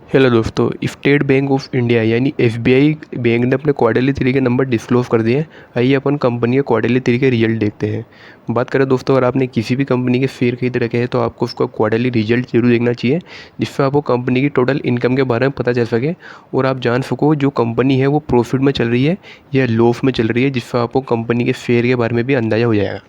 Hello दोस्तों, state bank of India यानी SBI bank ने अपने क्वार्टरली थ्री के नंबर डिस्क्लोज कर दिए हैं। आइए अपन कंपनी के क्वार्टरली थ्री के रिजल्ट देखते हैं। बात करें दोस्तों, अगर आपने किसी भी कंपनी के शेयर खरीद रखे हैं तो आपको उसका क्वार्टरली रिजल्ट जरूर देखना चाहिए, जिससे आपको कंपनी की टोटल इनकम के बारे में पता चल सके और आप जान सको जो कंपनी है वो प्रॉफिट में चल रही है या लॉस में चल रही है, जिससे आपको कंपनी के शेयर के बारे में भी अंदाज़ा हो जाएगा।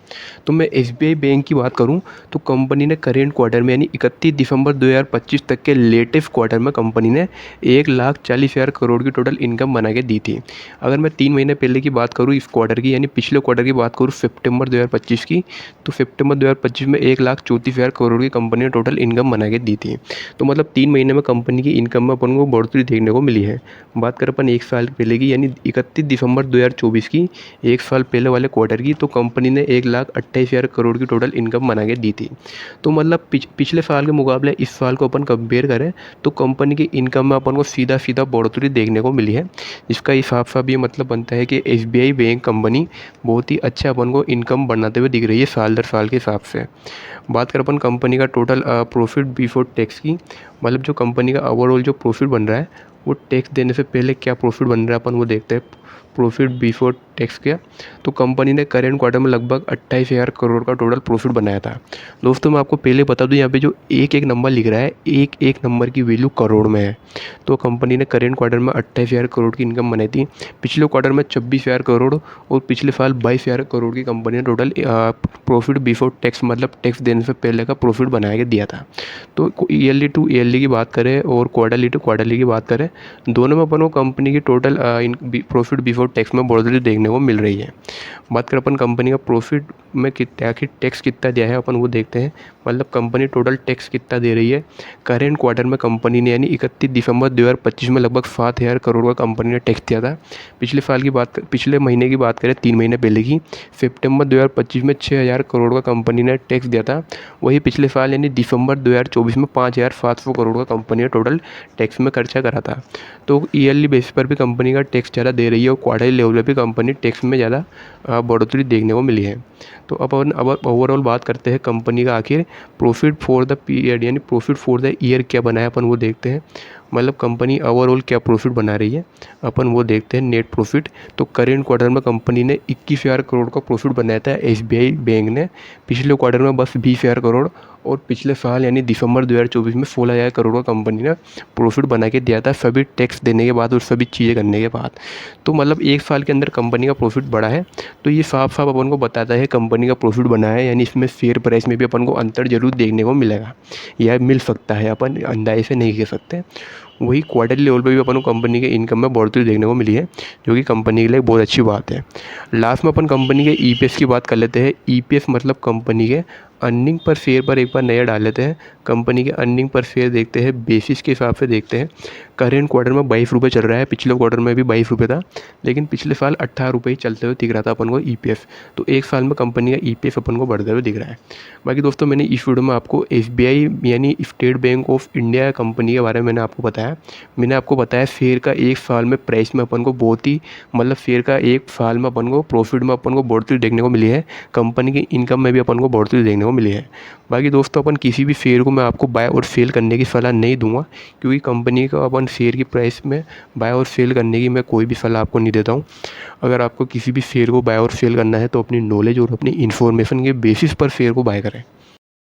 तो मैं एसबीआई बैंक की बात करूँ तो कंपनी ने करेंट क्वार्टर में यानी 31 दिसंबर 2025 तक के लेटेस्ट क्वार्टर में कंपनी ने 1,40,000 करोड़ की टोटल इनकम बना के दी थी। अगर मैं 3 महीने पहले की बात करूँ इस क्वार्टर की यानी पिछले क्वार्टर की बात करूँ सितंबर 2025 की, तो सितंबर 2025 में 1,34,000 करोड़ की कंपनी ने टोटल इनकम बना के दी थी। तो मतलब 3 महीने में कंपनी की इनकम में अपन को बढ़ोतरी देखने को मिली है। बात करें अपन 1 साल पहले की यानी 31 दिसंबर 2024 की, 1 साल पहले वाले क्वार्टर की, तो कंपनी ने 1,28,000 करोड़ की टोटल इनकम बना के दी थी। तो मतलब पिछले साल के मुकाबले इस साल को अपन कंपेयर करें तो कंपनी की इनकम में अपन को सीधा सीधा बढ़ोतरी देखने को मिली है, जिसका हिसाब साफ ये मतलब बनता है कि एसबीआई बैंक कंपनी बहुत ही अच्छा अपन को इनकम बनाते हुए दिख रही है साल दर साल के हिसाब से। बात करें अपन कंपनी का टोटल प्रॉफिट बिफोर टैक्स की, मतलब जो कंपनी का ओवरऑल जो प्रॉफिट बन रहा है वो टैक्स देने से पहले क्या प्रॉफिट बन रहा है अपन वो देखते हैं। प्रॉफिट बिफोर टैक्स क्या, तो कंपनी ने करेंट क्वार्टर में लगभग 28,000 करोड़ का टोटल प्रॉफिट बनाया था। दोस्तों मैं आपको पहले बता दूं, यहाँ पे जो एक एक नंबर लिख रहा है, एक एक नंबर की वैल्यू करोड़ में है। तो कंपनी ने करेंट क्वार्टर में 28,000 करोड़ की इनकम बनाई थी। पिछले क्वार्टर में 26,000 करोड़ और पिछले साल 22,000 करोड़ की कंपनी ने टोटल प्रॉफिट बिफोर टैक्स मतलब टैक्स देने से पहले का प्रॉफिट बना के दिया था। तो ईयरली टू ईयरली की बात करें और क्वार्टरली टू क्वार्टरली की बात करें, दोनों में अपन को कंपनी की टोटल प्रॉफिट बिफोर टैक्स में बढ़ोतरी देखने को मिल रही है। बात करें अपन कंपनी का प्रॉफिट में कितना आखिर टैक्स कितना दिया है अपन वो देखते हैं, मतलब कंपनी टोटल टैक्स कितना दे रही है। करेंट क्वार्टर में कंपनी ने यानी 31 दिसंबर 2025 में लगभग 7,000 करोड़ का कंपनी ने टैक्स दिया था। पिछले महीने की बात करें 3 महीने पहले की, सितंबर 2025 में 6,000 करोड़ का कंपनी ने टैक्स दिया था। वही पिछले साल यानी दिसंबर 2024 में 5,700 करोड़ का कंपनी ने टोटल टैक्स में खर्चा करा था। तो ईयरली बेसिस पर भी कंपनी का टैक्स ज़्यादा दे रही है और क्वार्टरली लेवल पर भी कंपनी टैक्स में ज़्यादा बढ़ोतरी देखने को मिली है। तो अब ओवरऑल बात करते हैं कंपनी का आखिर प्रॉफिट फॉर द पीरियड यानी प्रॉफिट फॉर द ईयर क्या बनाया अपन वो देखते हैं, मतलब कंपनी ओवरऑल क्या प्रॉफिट बना रही है अपन वो देखते हैं। नेट प्रॉफिट, तो करेंट क्वार्टर में कंपनी ने 21,000 करोड़ का प्रॉफिट बनाया था एसबीआई बैंक ने। पिछले क्वार्टर में बस 20,000 करोड़ और पिछले साल यानी दिसंबर 2024 में 16,000 करोड़ का कंपनी ने प्रॉफिट बना के दिया था, सभी टैक्स देने के बाद और सभी चीज़ें करने के बाद। तो मतलब 1 साल के अंदर कंपनी का प्रॉफिट बढ़ा है। तो ये साफ साफ अपन को बताता है कंपनी का प्रॉफिट बना है, यानी इसमें शेयर प्राइस में भी अपन को अंतर जरूर देखने को मिलेगा या मिल सकता है, अपन अंदाजे से नहीं कह सकते। वही क्वार्टरली लेवल पे भी अपन को कंपनी के इनकम में बढ़ोतरी देखने को मिली है, जो कि कंपनी के लिए बहुत अच्छी बात है। लास्ट में अपन कंपनी के ईपीएस की बात कर लेते हैं। ईपीएस मतलब कंपनी के अर्निंग पर शेयर पर एक बार नज़र डाल लेते हैं। कंपनी के अर्निंग पर शेयर देखते हैं, बेसिस के हिसाब से देखते हैं। करेंट क्वार्टर में 22 रुपये चल रहा है, पिछले क्वार्टर में भी 22 रुपये था, लेकिन पिछले साल 18 रुपये ही चलते हुए दिख रहा था अपन को ईपीएस। तो 1 साल में कंपनी का ईपीएस अपन को बढ़ते हुए दिख रहा है। बाकी दोस्तों मैंने इस वीडियो में आपको एसबीआई यानी state bank of India company के बारे में मैंने आपको बताया। मैंने आपको बताया शेयर का 1 साल में प्राइस में अपन को बहुत ही मतलब शेयर का 1 साल में अपन को प्रॉफिट में अपन को बढ़ोतरी देखने को मिली है। कंपनी की इनकम में भी अपन को बढ़ोतरी देखने को मिली है। बाकी दोस्तों अपन किसी भी शेयर को मैं आपको बाय और सेल करने की सलाह नहीं दूंगा, क्योंकि कंपनी का अपन शेयर की प्राइस में बाय और सेल करने की मैं कोई भी सलाह आपको नहीं देता हूँ। अगर आपको किसी भी शेयर को बाय और सेल करना है तो अपनी नॉलेज और अपनी इन्फॉर्मेशन के बेसिस पर शेयर को बाय करें।